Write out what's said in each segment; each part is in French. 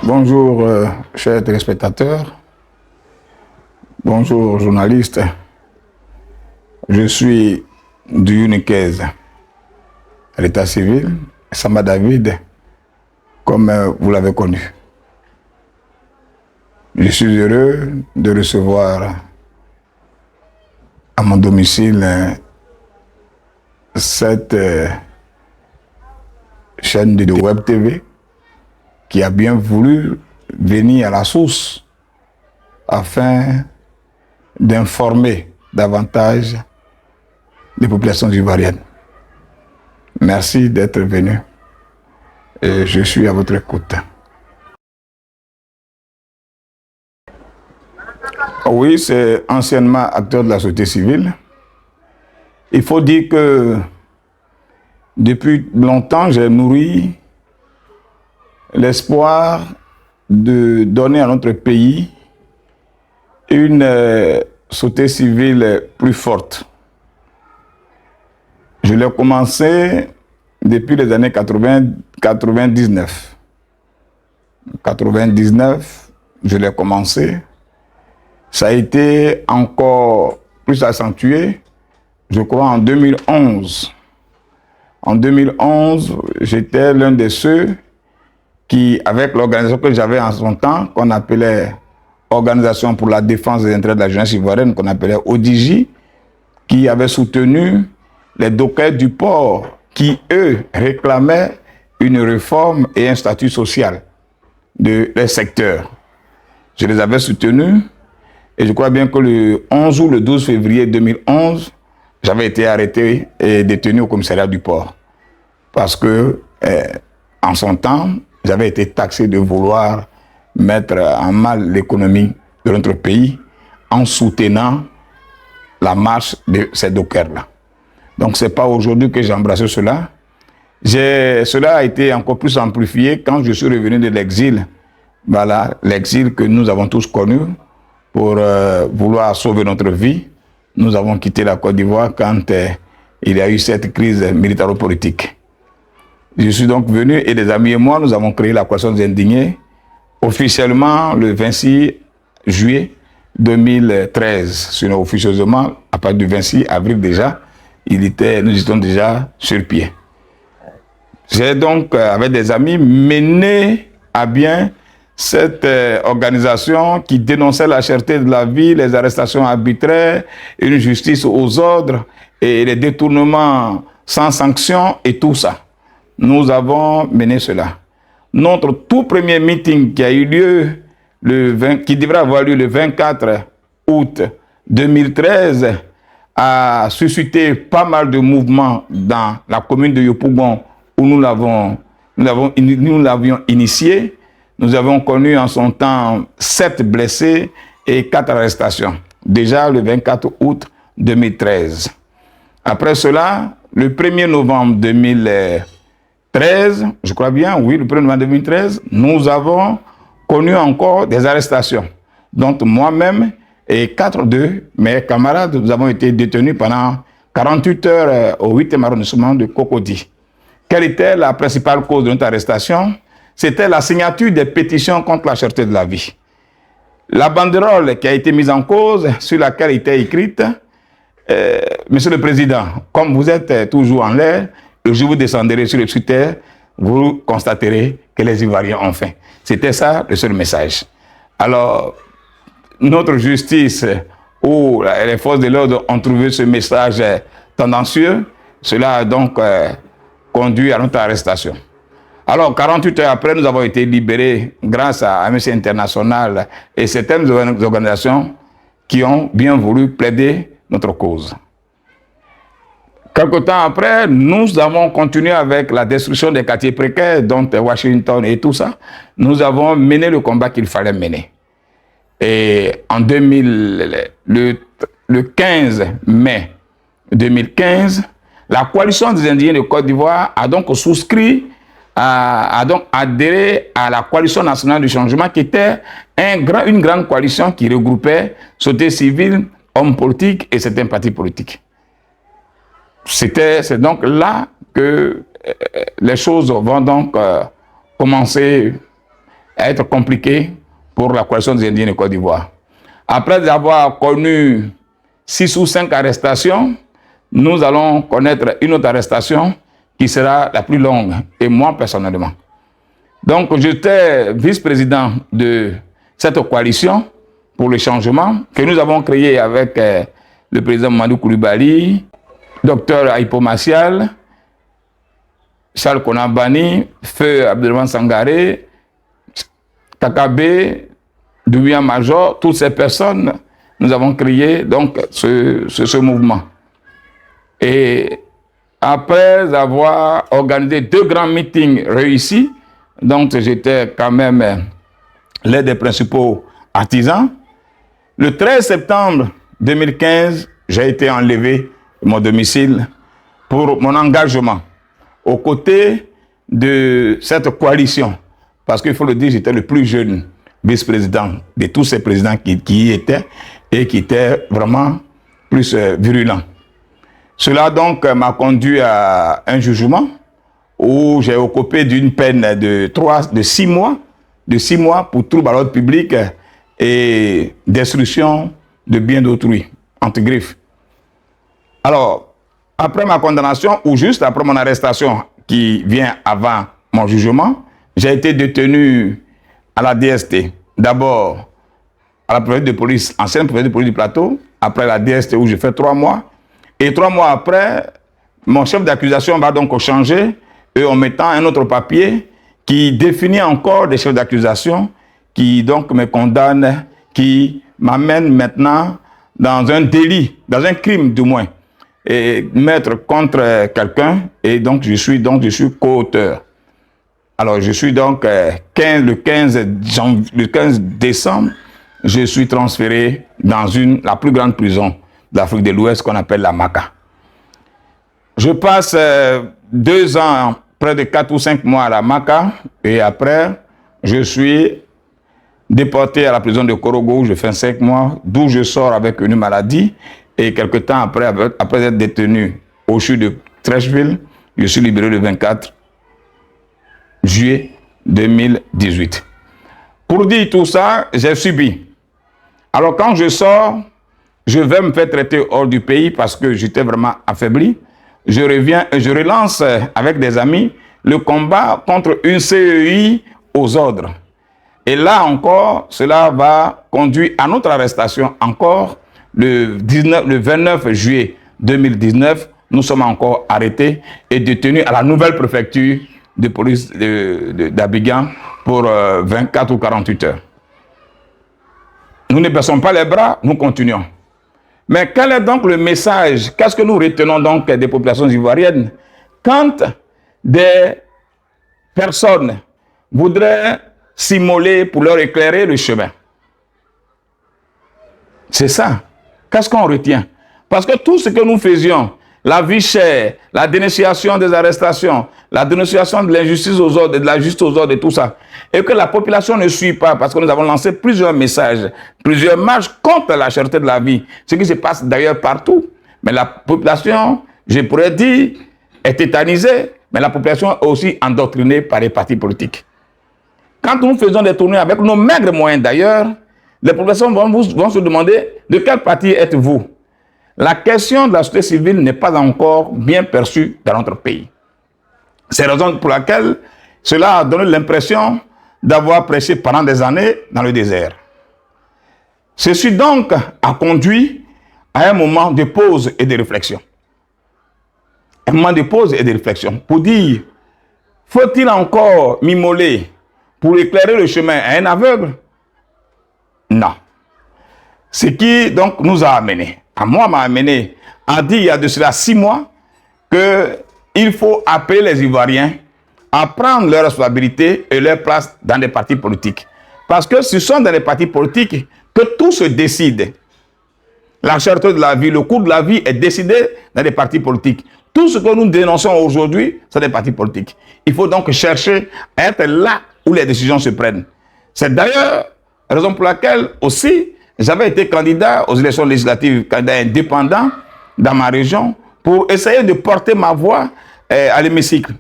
Bonjour, chers téléspectateurs. Bonjour, journalistes. Je suis du UNIKEZ, à l'état civil, Samba David, comme vous l'avez connu. Je suis heureux de recevoir à mon domicile cette chaîne de Web TV qui a bien voulu venir à la source afin d'informer davantage les populations ivoiriennes. Merci d'être venu et je suis à votre écoute. Oui, c'est anciennement acteur de la société civile. Il faut dire que depuis longtemps, j'ai nourri l'espoir de donner à notre pays une société civile plus forte. Je l'ai commencé depuis les années 99. 99, je l'ai commencé. Ça a été encore plus accentué, je crois, en 2011. En 2011, j'étais l'un de ceux qui, avec l'organisation que j'avais en son temps, qu'on appelait Organisation pour la défense des intérêts de la jeunesse ivoirienne, qu'on appelait ODJ, qui avait soutenu les dockers du port, qui, eux, réclamaient une réforme et un statut social de leur secteur. Je les avais soutenus et je crois bien que le 11 ou le 12 février 2011, j'avais été arrêté et détenu au commissariat du port. Parce que, en son temps, j'avais été taxé de vouloir mettre en mal l'économie de notre pays en soutenant la marche de ces dockers-là. Donc, ce n'est pas aujourd'hui que j'ai embrassé cela. Cela a été encore plus amplifié quand je suis revenu de l'exil. Voilà, l'exil que nous avons tous connu pour vouloir sauver notre vie. Nous avons quitté la Côte d'Ivoire quand il y a eu cette crise militaro-politique. Je suis donc venu et des amis et moi, nous avons créé la Coalition des Indignés officiellement le 26 juillet 2013. Sinon, officieusement, à partir du 26 avril déjà, nous étions déjà sur pied. J'ai donc, avec des amis, mené à bien cette organisation qui dénonçait la cherté de la vie, les arrestations arbitraires, une justice aux ordres et les détournements sans sanction et tout ça. Nous avons mené cela. Notre tout premier meeting qui a eu lieu, qui devrait avoir lieu le 24 août 2013, a suscité pas mal de mouvements dans la commune de Yopougon où nous l'avions initié. Nous avons connu en son temps 7 blessés et 4 arrestations. Déjà le 24 août 2013. Après cela, le 1er novembre 2013, je crois bien, oui, le 1er novembre 2013, nous avons connu encore des arrestations. Donc moi-même et 4 de mes camarades, nous avons été détenus pendant 48 heures au 8e arrondissement de Cocody. Quelle était la principale cause de notre arrestation? C'était la signature des pétitions contre la cherté de la vie. La banderole qui a été mise en cause, sur laquelle était écrite Monsieur le Président, comme vous êtes toujours en l'air, le jour où vous descendrez sur le terre, vous constaterez que les Ivoiriens ont faim. C'était ça le seul message. Alors, notre justice ou les forces de l'ordre ont trouvé ce message tendancieux. Cela a donc conduit à notre arrestation. Alors, 48 heures après, nous avons été libérés grâce à Amnesty International et certaines organisations qui ont bien voulu plaider notre cause. Quelque temps après, nous avons continué avec la destruction des quartiers précaires, dont Washington et tout ça. Nous avons mené le combat qu'il fallait mener. Et en le 15 mai 2015, la coalition des Indiens de Côte d'Ivoire a donc souscrit, a donc adhéré à la coalition nationale du changement, qui était une grande coalition qui regroupait société civile, hommes politiques et certains partis politiques. C'est donc là que les choses vont donc commencer à être compliquées pour la coalition des Indiens de Côte d'Ivoire. Après avoir connu 6 ou 5 arrestations, nous allons connaître une autre arrestation qui sera la plus longue, et moi personnellement. Donc j'étais vice-président de cette coalition pour le changement que nous avons créée avec le président Mamadou Koulibaly, Dr Aipo Macial, Charles Konabani, Feu Abdelrahman Sangaré, Kakabe, Douya Major, toutes ces personnes, nous avons créé donc ce mouvement. Et après avoir organisé 2 grands meetings réussis, donc j'étais quand même l'un des principaux artisans, le 13 septembre 2015, j'ai été enlevé de mon domicile pour mon engagement aux côtés de cette coalition. Parce qu'il faut le dire, j'étais le plus jeune vice-président de tous ces présidents qui y étaient et qui étaient vraiment plus virulents. Cela donc m'a conduit à un jugement où j'ai occupé d'une peine de 6 mois pour trouble à l'ordre public et destruction de biens d'autrui, entre griffes. Alors, après ma condamnation, ou juste après mon arrestation, qui vient avant mon jugement, j'ai été détenu à la DST. D'abord, à la préfecture de police, ancienne préfecture de police du Plateau, après la DST où j'ai fait 3 mois. Et 3 mois après, mon chef d'accusation va donc changer, et en mettant un autre papier qui définit encore des chefs d'accusation, qui donc me condamne, qui m'amène maintenant dans un délit, dans un crime du moins, et mettre contre quelqu'un, et donc je suis co-auteur. Alors je suis donc le 15 décembre, je suis transféré dans la plus grande prison d'Afrique de l'Ouest qu'on appelle la Maka. Je passe 2 ans, près de 4 ou 5 mois à la Maka, et après je suis déporté à la prison de Korogo où je fais 5 mois, d'où je sors avec une maladie, et quelque temps après être détenu au CHU de Trècheville, je suis libéré le 24 juillet 2018. Pour dire tout ça, j'ai subi. Alors quand je sors, je vais me faire traiter hors du pays parce que j'étais vraiment affaibli. Je reviens et je relance avec des amis le combat contre une CEI aux ordres. Et là encore, cela va conduire à notre arrestation encore le 29 juillet 2019. Nous sommes encore arrêtés et détenus à la nouvelle préfecture de police d'Abidjan pour 24 ou 48 heures. Nous ne baissons pas les bras, nous continuons. Mais quel est donc le message? Qu'est-ce que nous retenons donc des populations ivoiriennes quand des personnes voudraient s'immoler pour leur éclairer le chemin? C'est ça. Qu'est-ce qu'on retient? Parce que tout ce que nous faisions, la vie chère, la dénonciation des arrestations, la dénonciation de l'injustice aux ordres, de la justice aux ordres et tout ça, et que la population ne suit pas, parce que nous avons lancé plusieurs messages, plusieurs marches contre la cherté de la vie, ce qui se passe d'ailleurs partout. Mais la population, je pourrais dire, est tétanisée, mais la population est aussi endoctrinée par les partis politiques. Quand nous faisons des tournées avec nos maigres moyens d'ailleurs, les populations vont se demander de quel parti êtes-vous? La question de la société civile n'est pas encore bien perçue dans notre pays. C'est la raison pour laquelle cela a donné l'impression d'avoir prêché pendant des années dans le désert. Ceci donc a conduit à un moment de pause et de réflexion. Un moment de pause et de réflexion pour dire, faut-il encore m'immoler pour éclairer le chemin à un aveugle? Non. Ce qui donc nous a amené, m'a amené à dire il y a de cela 6 mois qu'il faut appeler les Ivoiriens à prendre leurs responsabilités et leur place dans des partis politiques. Parce que ce sont dans les partis politiques que tout se décide. La cherté de la vie, le cours de la vie est décidé dans les partis politiques. Tout ce que nous dénonçons aujourd'hui, c'est des partis politiques. Il faut donc chercher à être là où les décisions se prennent. C'est d'ailleurs la raison pour laquelle aussi j'avais été candidat aux élections législatives, candidat indépendant dans ma région, pour essayer de porter ma voix à l'hémicycle.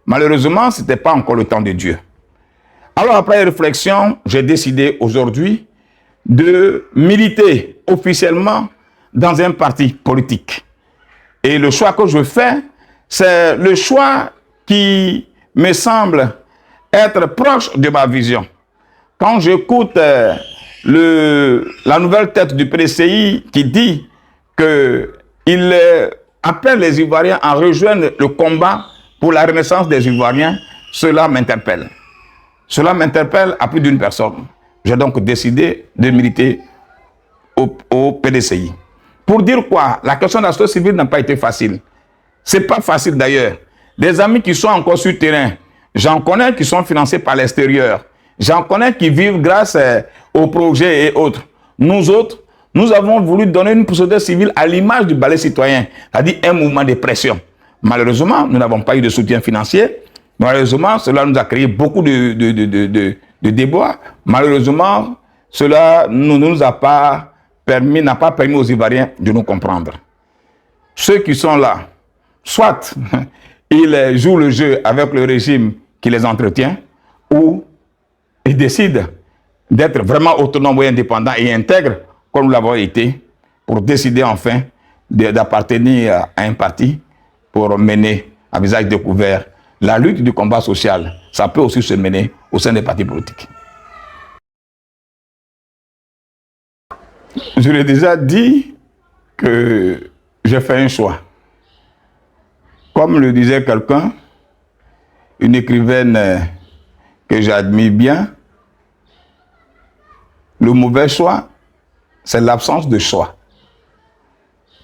Malheureusement, ce n'était pas encore le temps de Dieu. Alors, après réflexion, j'ai décidé aujourd'hui de militer officiellement dans un parti politique. Et le choix que je fais, c'est le choix qui me semble être proche de ma vision. Quand j'écoute la nouvelle tête du PDCI qui dit qu'il appelle les Ivoiriens à rejoindre le combat pour la renaissance des Ivoiriens, cela m'interpelle. Cela m'interpelle à plus d'une personne. J'ai donc décidé de militer au PDCI. Pour dire quoi? La question de la société civile n'a pas été facile. Ce n'est pas facile d'ailleurs. Des amis qui sont encore sur le terrain, j'en connais qui sont financés par l'extérieur. J'en connais qui vivent grâce aux projets et autres. Nous autres, nous avons voulu donner une société civile à l'image du balai citoyen, c'est-à-dire un mouvement de pression. Malheureusement, nous n'avons pas eu de soutien financier. Malheureusement, cela nous a créé beaucoup de débats. Malheureusement, cela ne nous a pas permis, n'a pas permis aux Ivoiriens de nous comprendre. Ceux qui sont là, soit ils jouent le jeu avec le régime qui les entretient, ou ils décident d'être vraiment autonomes et indépendants et intègres, comme nous l'avons été, pour décider enfin d'appartenir à un parti pour mener à visage découvert la lutte du combat social. Ça peut aussi se mener au sein des partis politiques. Je l'ai déjà dit que j'ai fait un choix. Comme le disait quelqu'un, une écrivaine que j'admire bien, le mauvais choix, c'est l'absence de choix.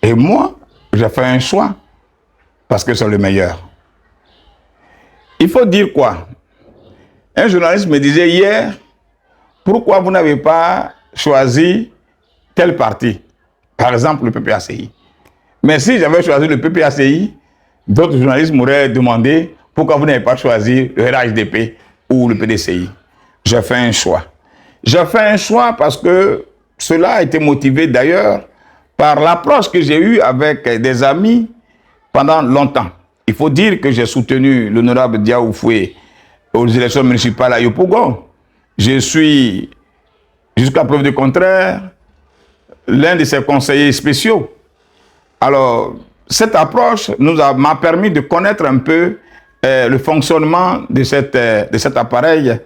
Et moi, j'ai fait un choix parce que c'est le meilleur. Il faut dire quoi? Un journaliste me disait hier, pourquoi vous n'avez pas choisi tel parti? Par exemple, le PPACI. Mais si j'avais choisi le PPACI, d'autres journalistes m'auraient demandé pourquoi vous n'avez pas choisi le RHDP ou le PDCI. J'ai fait un choix. J'ai fait un choix parce que cela a été motivé d'ailleurs par l'approche que j'ai eue avec des amis pendant longtemps. Il faut dire que j'ai soutenu l'honorable Diao Foué aux élections municipales à Yopougon. Je suis, jusqu'à preuve du contraire, l'un de ses conseillers spéciaux. Alors, cette approche m'a permis de connaître un peu le fonctionnement de cet appareil,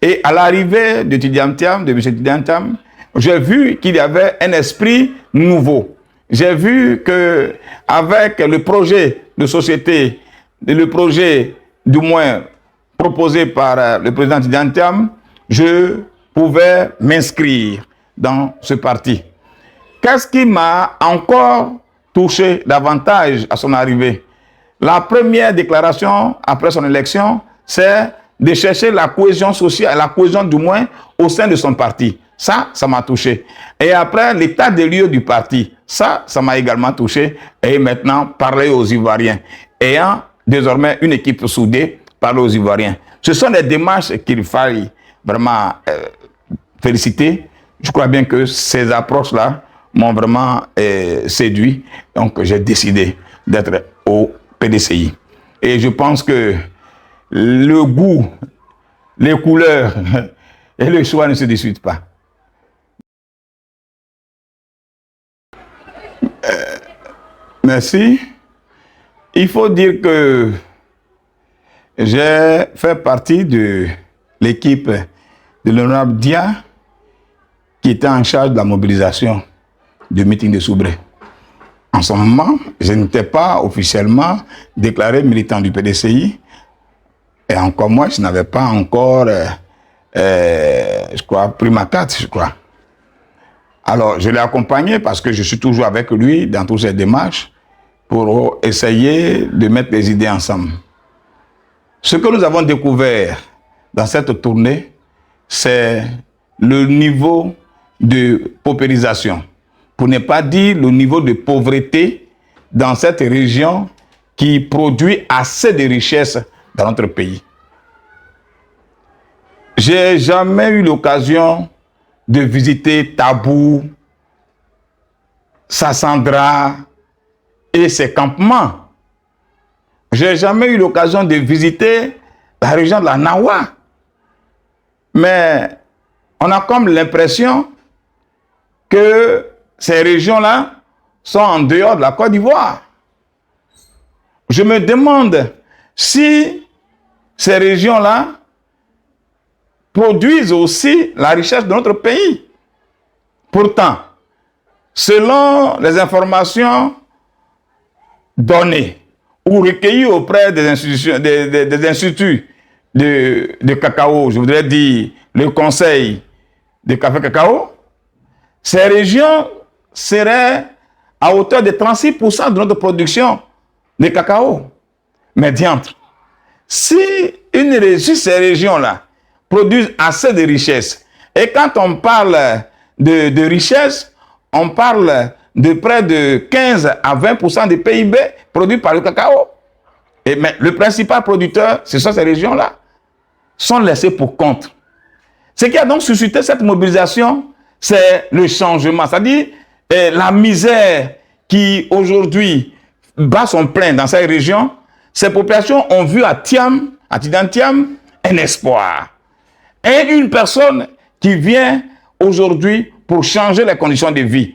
et à l'arrivée de Tidiane-Thiam, de M. Tidiane-Thiam, j'ai vu qu'il y avait un esprit nouveau. J'ai vu qu'avec le projet de société, le projet du moins proposé par le président Tidiane-Thiam, je pouvais m'inscrire dans ce parti. Qu'est-ce qui m'a encore touché davantage à son arrivée? La première déclaration après son élection, c'est de chercher la cohésion sociale, la cohésion du moins au sein de son parti. Ça m'a touché. Et après, l'état des lieux du parti, ça m'a également touché. Et maintenant, parler aux Ivoiriens. Ayant désormais une équipe soudée, parler aux Ivoiriens. Ce sont des démarches qu'il faille vraiment féliciter. Je crois bien que ces approches-là m'ont vraiment séduit. Donc, j'ai décidé d'être au PDCI. Et je pense que le goût, les couleurs et le choix ne se discutent pas. Merci. Il faut dire que j'ai fait partie de l'équipe de l'honorable Dia qui était en charge de la mobilisation du meeting de Soubré. En ce moment, je n'étais pas officiellement déclaré militant du PDCI et encore moi, je n'avais pas encore, je crois, pris ma carte, je crois. Alors, je l'ai accompagné parce que je suis toujours avec lui dans toutes ces démarches pour essayer de mettre les idées ensemble. Ce que nous avons découvert dans cette tournée, c'est le niveau de paupérisation, pour ne pas dire le niveau de pauvreté dans cette région qui produit assez de richesses dans notre pays. J'ai jamais eu l'occasion de visiter Tabou, Sassandra et ses campements. Je n'ai jamais eu l'occasion de visiter la région de la Nawa. Mais on a comme l'impression que ces régions-là sont en dehors de la Côte d'Ivoire. Je me demande si ces régions-là produisent aussi la richesse de notre pays. Pourtant, selon les informations données ou recueillies auprès des institutions, des instituts de cacao, je voudrais dire le conseil de café cacao, ces régions seraient à hauteur de 36% de notre production de cacao. Mais diantre, si ces régions-là produisent assez de richesses, et quand on parle de richesse, on parle de près de 15 à 20% du PIB produit par le cacao. Mais le principal producteur, ce sont ces régions-là, sont laissés pour compte. Ce qui a donc suscité cette mobilisation, c'est le changement, c'est-à-dire la misère qui aujourd'hui bat son plein dans ces régions. Ces populations ont vu à Tidantiam, un espoir. Et une personne qui vient aujourd'hui pour changer les conditions de vie.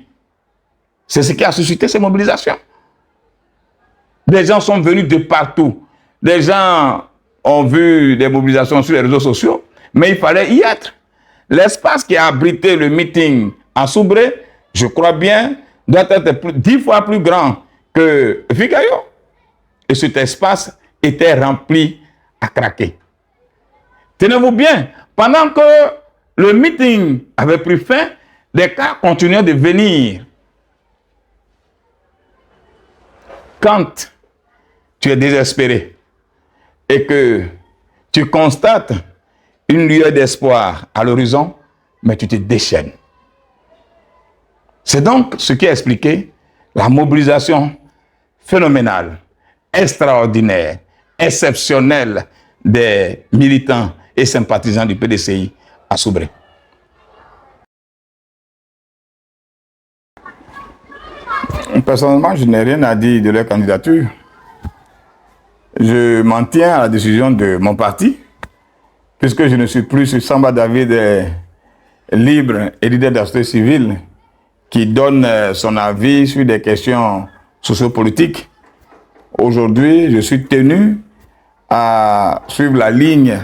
C'est ce qui a suscité ces mobilisations. Des gens sont venus de partout. Des gens ont vu des mobilisations sur les réseaux sociaux, mais il fallait y être. L'espace qui a abrité le meeting en Soubré, je crois bien, doit être 10 fois plus grand que Vicayo. Et cet espace était rempli à craquer. Tenez-vous bien, pendant que le meeting avait pris fin, des cas continuaient de venir. Quand tu es désespéré et que tu constates une lueur d'espoir à l'horizon, mais tu te déchaînes. C'est donc ce qui a expliqué la mobilisation phénoménale, extraordinaire, exceptionnelle des militants et sympathisants du PDCI à Soubré. Personnellement, je n'ai rien à dire de leur candidature. Je m'en tiens à la décision de mon parti, puisque je ne suis plus sur Samba David libre et leader de la société civile qui donne son avis sur des questions sociopolitiques. Aujourd'hui, je suis tenu à suivre la ligne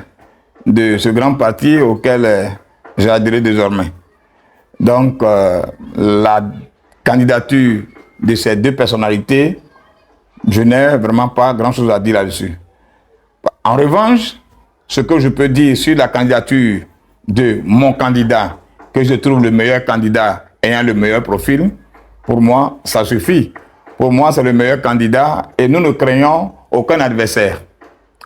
de ce grand parti auquel j'ai adhéré désormais. Donc, la candidature de ces deux personnalités, je n'ai vraiment pas grand-chose à dire là-dessus. En revanche, ce que je peux dire sur la candidature de mon candidat, que je trouve le meilleur candidat ayant le meilleur profil, pour moi, ça suffit. Pour moi, c'est le meilleur candidat et nous ne craignons aucun adversaire.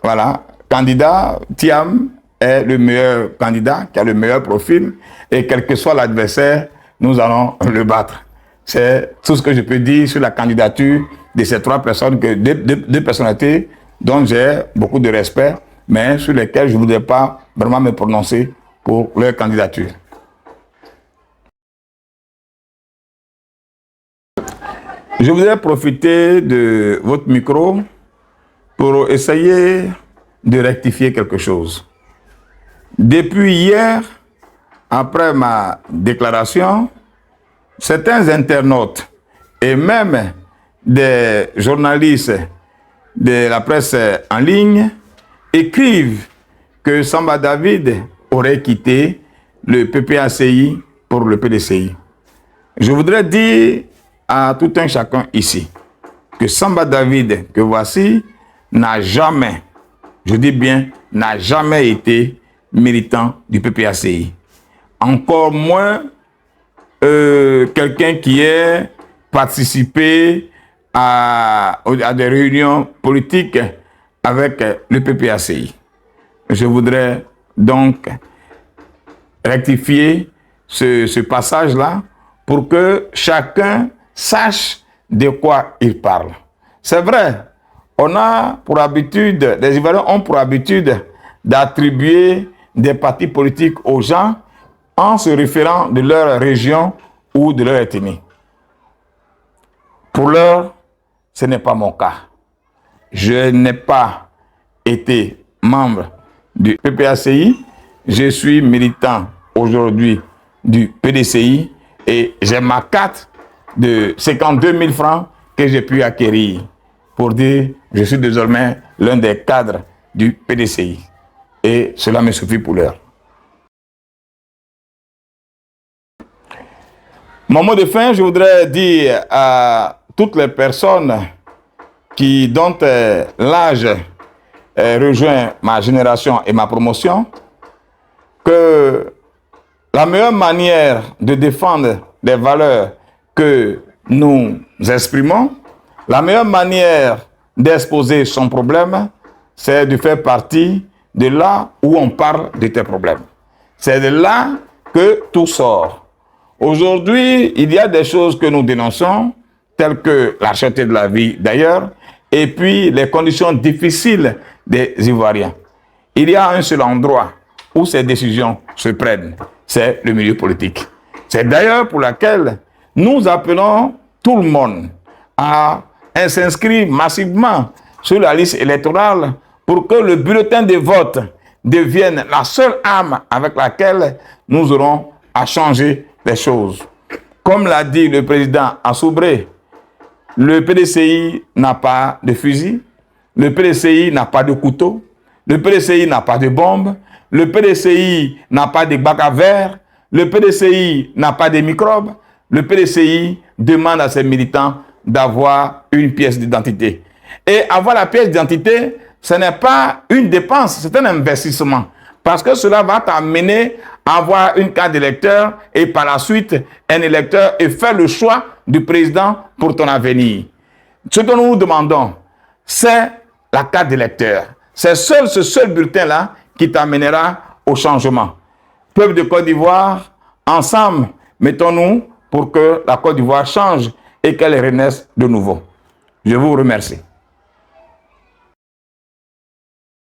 Voilà, candidat Thiam est le meilleur candidat qui a le meilleur profil et quel que soit l'adversaire, nous allons le battre. C'est tout ce que je peux dire sur la candidature de ces trois personnes, deux personnalités dont j'ai beaucoup de respect, mais sur lesquelles je ne voudrais pas vraiment me prononcer pour leur candidature. Je voudrais profiter de votre micro pour essayer de rectifier quelque chose. Depuis hier, après ma déclaration, certains internautes et même des journalistes de la presse en ligne écrivent que Samba David aurait quitté le PPACI pour le PDCI. Je voudrais dire à tout un chacun ici que Samba David, que voici, n'a jamais, je dis bien, n'a jamais été militant du PPACI. Encore moins quelqu'un qui ait participé à des réunions politiques avec le PPACI. Je voudrais donc rectifier ce passage-là pour que chacun sache de quoi il parle. C'est vrai, on a pour habitude, les Ivoiriens ont pour habitude d'attribuer des partis politiques aux gens en se référant de leur région ou de leur ethnie. Pour l'heure, ce n'est pas mon cas. je n'ai pas été membre du PPACI, je suis militant aujourd'hui du PDCI et j'ai ma carte de 52 000 francs que j'ai pu acquérir pour dire je suis désormais l'un des cadres du PDCI. Et cela me suffit pour l'heure. Mon mot de fin, je voudrais dire à toutes les personnes dont l'âge rejoint ma génération et ma promotion que la meilleure manière de défendre les valeurs que nous exprimons, la meilleure manière d'exposer son problème, c'est de faire partie de là où on parle de tes problèmes. C'est de là que tout sort. Aujourd'hui, il y a des choses que nous dénonçons, telles que la cherté de la vie d'ailleurs, et puis les conditions difficiles des Ivoiriens. Il y a un seul endroit où ces décisions se prennent, c'est le milieu politique. C'est d'ailleurs pour laquelle nous appelons tout le monde à s'inscrire massivement sur la liste électorale pour que le bulletin de vote devienne la seule arme avec laquelle nous aurons à changer les choses. Comme l'a dit le président Assoubré, le PDCI n'a pas de fusil, le PDCI n'a pas de couteau, le PDCI n'a pas de bombe, le PDCI n'a pas de bac à verre, le PDCI n'a pas de microbes, le PDCI demande à ses militants d'avoir une pièce d'identité. Et avoir la pièce d'identité, ce n'est pas une dépense, c'est un investissement. Parce que cela va t'amener à avoir une carte d'électeur et par la suite un électeur et faire le choix du président pour ton avenir. Ce que nous nous demandons, c'est la carte d'électeur. C'est ce seul bulletin-là qui t'amènera au changement. Peuple de Côte d'Ivoire, ensemble, mettons-nous pour que la Côte d'Ivoire change et qu'elle renaisse de nouveau. Je vous remercie.